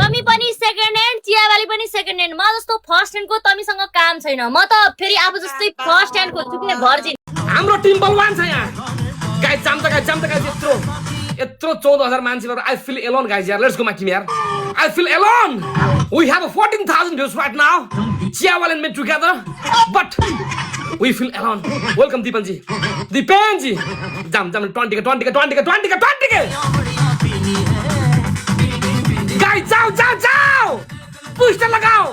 तमी पनि second hand चियावाली पनि सेकेन्ड ह्यान्ड म जस्तो फर्स्ट ह्यान्डको तमीसँग काम छैन म त फेरि आफू जस्तै फर्स्ट ह्यान्डको छु कि भर्जिन हाम्रो टिम बलवान छ यहाँ गाइस जाम त गाइस यत्रो 14,000 मान्छेहरु आई फिल एलोन गाइस यार लेट्स गो माय टिम यार I feel alone we have 14,000 views right now चियावाली and me together but we feel alone welcome Dipanji जाम 20 के गाइस जाओ पुश लगाओ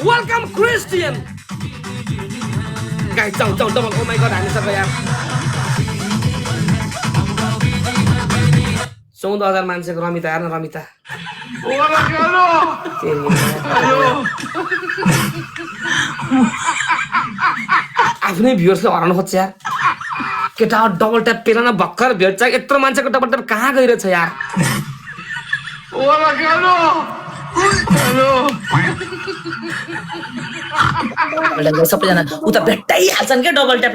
वेलकम क्रिस्टियन गाइस जाओ डबल ओ माय गॉड हामी सबै यार 14,000 मान्छेको रमिता हेर्न रमिता आफ्नै भ्युअर्सले हराउन खोज्छ यार केटा डबल ट्याप पेला न भक्कर भेट्छ यत्रो मान्छेको डबल ट्याप कहाँ गइरहेछ यार सबैजना उता भेट्टाइहाल्छन् क्या डबल ट्याप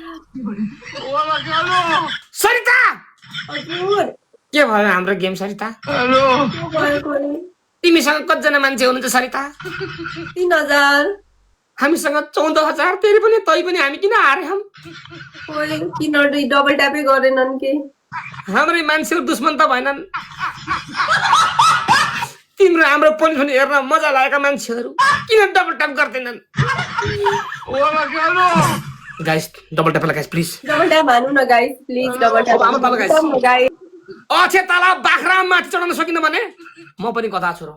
सरिता के भयो हाम्रो गेम सरिता तिमीसँग कतिजना मान्छे हुनुहुन्छ सरिता 3,000 हामीसँग 14,000 तेरि पनि तै पनि हामी किन हारे हम किन डबल ट्यापै गरेनन् के हाम्रै मान्छेको दुश्मन त भएनन् तिम्रो हाम्रो पोलिस पनि हेर्न मजा लागेका मान्छेहरू किन डबल ट्याप गर्दैनन् guys double tap guys please double tap हान्नु न guys please double tap guys अछे तल बाख्रा माथि चढाउन सकिन भने म पनि कथा छु र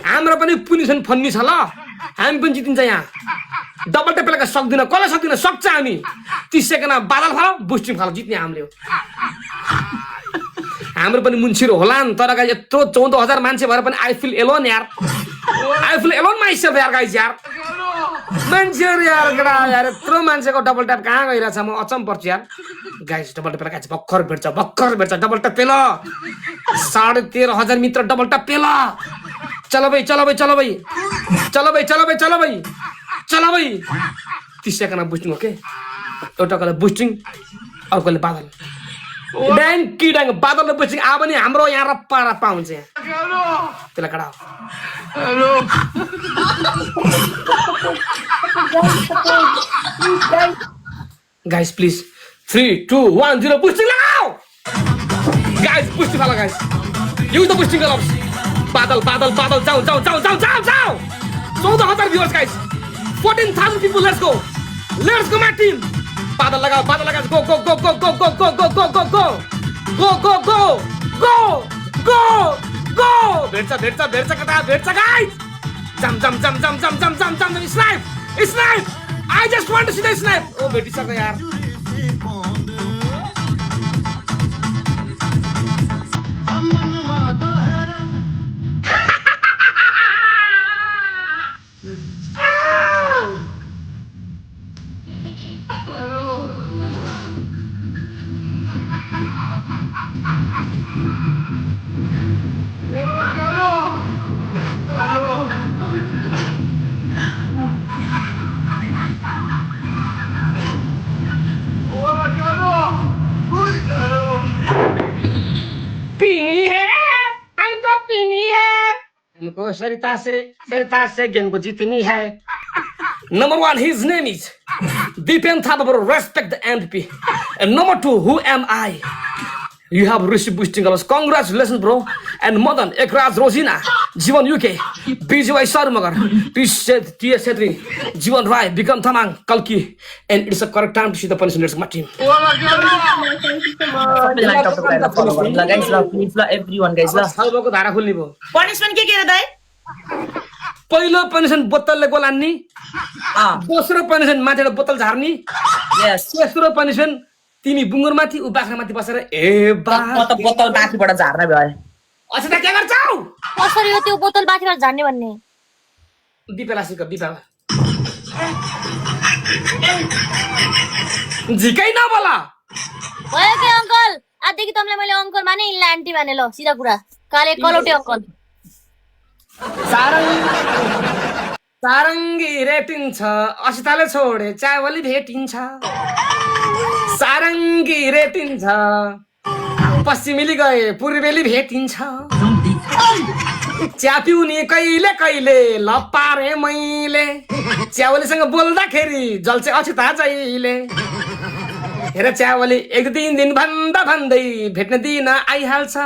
हाम्रो पनि पुनिसन फन्नी छ ल हामी पनि जितिन्छ यहाँ डबल ट्याप लगाएर सक्दिन कसले सक्दिन सक्छ हामी 30 सेकेन्डमा बादल फाल बुस्टिङ फाल जित्ने हामीले हाम्रो पनि मुन्सिरो होला नि तर गाइस यत्रो 14,000 मान्छे भएर पनि आई फिल एलोन यार आई फिल एलोन माइसेल्फ यार गाइस यार मान्छेहरु यार गडा यार यत्रो मान्छेको डबल ट्याप कहाँ गइरहेछ म अचम्म पर्छु यार गाइस डबल ट्याप गाइस भक्कर भेट्छ डबल ट्याप पेल 13,500 मित्र डबल ट्याप पेल चलो भाई 30 सेकेन्डमा बुस्टिङ ओके एउटाले बुस्टिङ अर्कोले बादल ड्याङ्की ड्याङ बादलले बुस्टिङ आ पनि हाम्रो यहाँ र पारा हुन्छ यहाँ त्यसलाई कडा गाइस प्लिज 3 2 1 0 बुस्टिङ लगाओ गाइस बुस्टिङ वाला guys use the boosting gloves बादल जाओ 14,000 viewers guys 14,000 people let's go my team बादल लगाओ go भेट्छ कता भेट्छ गाइस जम snipe I just want to see the snipe ओ भेटिसक्यो यार हमको सरिता से गेम को जीतनी है Number 1 his name is Dipen Thapa bro respect the MVP and number 2 who am I you have received boosting colors congratulations bro and Madan Ekraj Rosina Jivan UK BJY Sarmagar TS Setri Jivan Rai Bikram Thamang Kalki and it's a correct time to see the punishment of my team everyone guys सबैको धारा खुल्ने भयो punishment के रे दाइ पहिलो punishment बोतलले goal हान्नी दोस्रो punishment माथिबाट बोतल झार्नी यस तेस्रो पनिशमेन्ट तिमी बुङ्गुर माथि उ बाख्रा माथि बसेर ए बा म त बोतल माथिबाट झार्न भयो अच्छा त के गर्छौ कसरी हो त्यो बोतल बाथीबाट झार्ने भन्ने दिपेला सिक दिपेला झिकै नबोला भयो के अंकल आदेखि तमले मैले अंकल माने इनले आन्टी माने ल सिधा कुरा काले कलौटे अंकल सारङ्गी रेटिन्छ असिताले छोडे चावली भेटिन्छ सारङ्गी रेटिन्छ पश्चिमेली गए पूर्वेली भेटिन्छ च्यापिउने कहिले कहिले लपारे मैले च्यावलीसँग बोल्दाखेरि जल्छ अछुता जहिले हेर च्यावली 1-3 दिन भन्दा भन्दै भेट्न दिन आइहाल्छ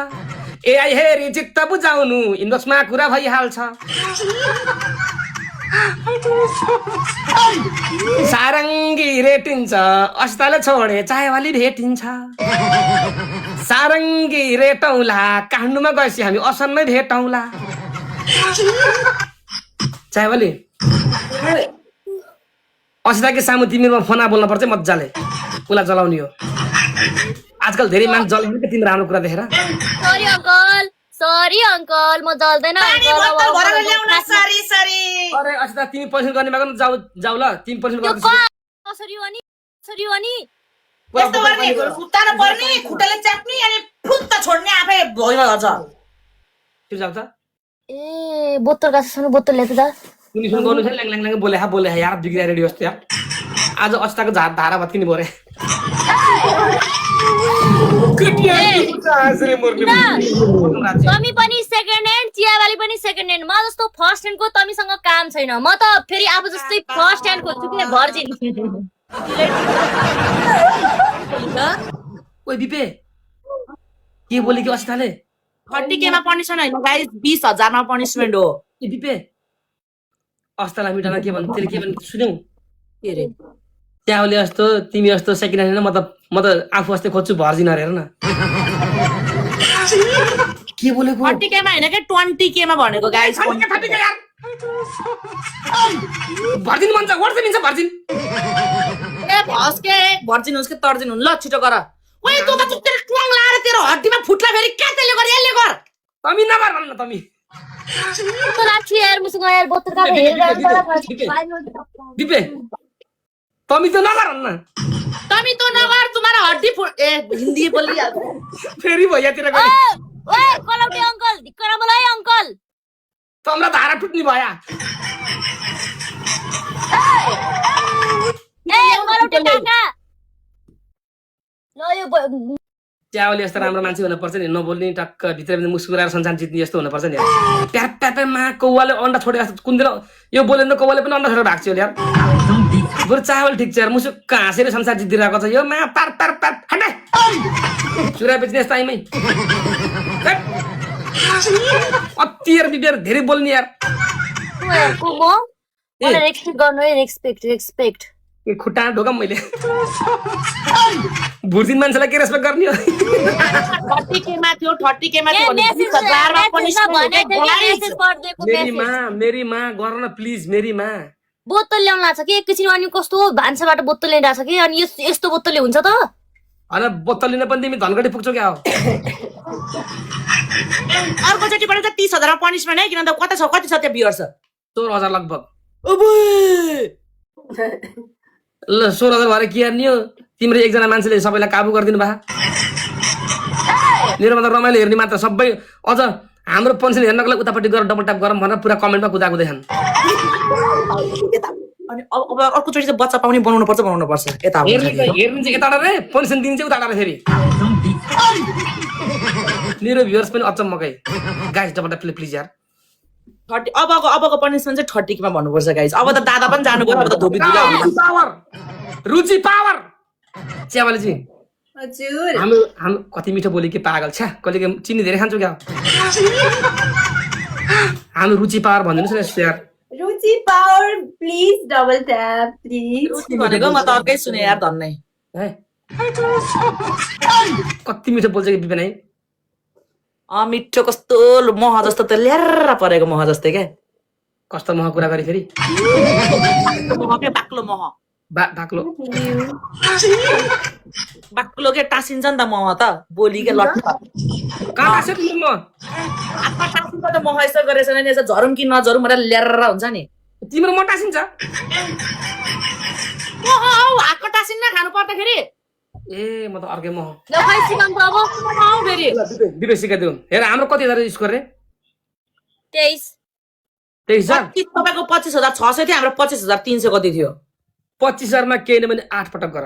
एआई हेरी चित्त बुझाउनु इनबक्समा कुरा भइहाल्छ सारङ्गी रेटिन्छ अस्ताले छोडे चायवाली भेटिन्छ सारङ्गी रेटौला काठमाडौँमा गएपछि हामी असनमै भेटौँला चायवाली अस्ताकै सामु तिमीमा फोन बोल्न पर्छ मजाले उसलाई जलाउने हो आजकल धेरै मान्छे जलाउने के तिम्रो राम्रो कुरा देखेर सरी अंकल म जल्दैन अरे अस्ता तिमी पर्सन गर्ने भएको जाऊ जाऊ ल तिमी पर्सन गर्नु यस्तो गर्ने खुट्टा नपर्ने खुट्टाले च्याप्ने अनि फुत्त छोड्ने आफै भइमा गर्छ त्यो जाऊ त ए बोतल गाँसेसँग बोतल ल्याएको त कुनी सुन गर्नु छ ल्याङ ल्याङ ल्याङ बोले यार बिग्रिया रेडी होस् यार आज अस्ताको धारा भत्किने भरे तमी पनि सेकेन्ड ह्यान्ड चियावाली पनि सेकेन्ड ह्यान्ड म जस्तो फर्स्ट ह्यान्डको तमीसँग काम छैन म त फेरि आफू जस्तै फर्स्ट ह्यान्डको छु कि भर्जिन ओइ बिपे के बोले कि अस्ताले 30K मा पनिसमेन्ट हैन गाइस 20,000 मा पनिसमेन्ट हो ए बिपे अस्तालाई मिठामा के भन्नु त्यसले के भन्नु सुन्यौ के रे त्याउले जस्तो तिमी जस्तो सेकेन्ड ह्यान्ड म त आफू जस्तै खोज्छु भर्जिन हेर न के बोलेको 30K मा हैन के 20K मा भनेको गाइस भर्जिन भन्छ व्हाट्सएप मिन्छ भर्जिन ए भस्के भर्जिन होस् के तर्जिन हुन् ल छिटो गर ओइ तँ त तेरो ट्वाङ लाएर तेरो हड्डीमा फुट्ला फेरि के त्यसले गर यसले गर तमी नगर भन्न तमी तो लाग्छ यार मसँग यार बोतल का हेरेर दिपे तमी त नगर भन्न तमी तो नगर तुम्हारा हड्डी ए हिन्दी बोलिहाल्छ फेरि भैयातिर गए ओए कलौटे अंकल धिक्कर मलाई अंकल तमरा धारा टुट्ने भया ए कलौटे काका ल यो च्यावले यस्तो राम्रो मान्छे हुनुपर्छ नि नबोल्ने टक्क भित्र मुस्कुराएर संसार जित्ने यस्तो हुनुपर्छ नि प्याप प्यापमा कौवाले अन्डा छोडे जस्तो कुन दिन यो बोलेन कौवाले पनि अन्डा छोडेर भाग्छ यार बरु चावल ठिक छ यार मुसुक्क हाँसेर संसार जितिरहेको छ यो मा पार पार पार हटे चुरा बेच्ने यस्तो आइमै अति यार बिबियर धेरै बोल्ने यार को म मलाई रेस्पेक्ट गर्नु है रेस्पेक्ट ए खुट्टा ढोकम मैले भुर्जिन मान्छेलाई के रेस्पेक्ट गर्ने हो 30K मा थियो 30K मा थियो भने 20,000 मा पनिसमेन्ट मेरी माँ गर न प्लिज मेरी माँ बोतल ल्याउन लाग्छ कि एकैछिन अनि कस्तो भान्साबाट बोतल ल्याइरहेको छ कि अनि यस्तो बोतलले हुन्छ त होइन बोतल लिन पनि तिमी धनगढी पुग्छौ क्या हो अर्कोचोटिबाट त 30,000 मा पनिसमेन्ट है किन त कति छ त्यो बियर्स 16,000 लगभग ओबे ल 16,000 भएर के गर्ने हो तिम्रो एकजना मान्छेले सबैलाई काबु गरिदिनु भा मेरो मतलब रमाइलो हेर्ने मात्र सबै अझ हाम्रो पेन्सन हेर्नको लागि उतापट्टि गएर डबल ट्याप गरौँ भनेर पुरा कमेन्टमा कुदाकुदै छन् अनि अब अर्कोचोटि चाहिँ बच्चा पाउने बनाउनु पर्छ यता हेर्ने चाहिँ यता रे पेन्सन दिन्छ उता फेरि मेरो भ्युअर्स पनि अचम्मकै गाइस डबल ट्याप प्लिज यार 30 अबको पनिसमेन्ट चाहिँ 30K मा भन्नुपर्छ गाइस अब त दादा पनि जानु पर्यो अब त धोबी दुला पावर रुचि पावर च्यावाले जी हजुर हामी कति मिठो बोले कि पागल छ्या कहिले चिनी धेरै खान्छौ क्या हामी रुचि पावर भनिदिनुहोस् न यार Ruchi power please double tap please Ruchi भनेको म त अर्कै सुने यार धन्नै है कति मिठो बोल्छ कि बिपन है मिठो कस्तो मह जस्तो त ल्याएर परेको मह जस्तै क्या कस्तो मह कुरा गरे फेरि बाक्लो मह बाक्लो बाक्लो के टासिन्छ नि त मह त बोली के लट्ठ कहाँ टास्यो तिम्रो आत्मा टासिन्छ त मह यसो गरेछ नि यसो झरौँ कि नझरौँ भनेर ल्याएर हुन्छ नि तिम्रो म टासिन्छ हातको टासिन्न खानु पर्दाखेरि ए म त अर्कै मह ल खै सिकाउनु त अब फेरि दिपे सिकाइदेऊ हेर हाम्रो कति हजार स्कोर रे 23 तपाईँको 25,600 थियो हाम्रो 25,300 कति थियो 25,000 मा केही नै भने 8 पटक गर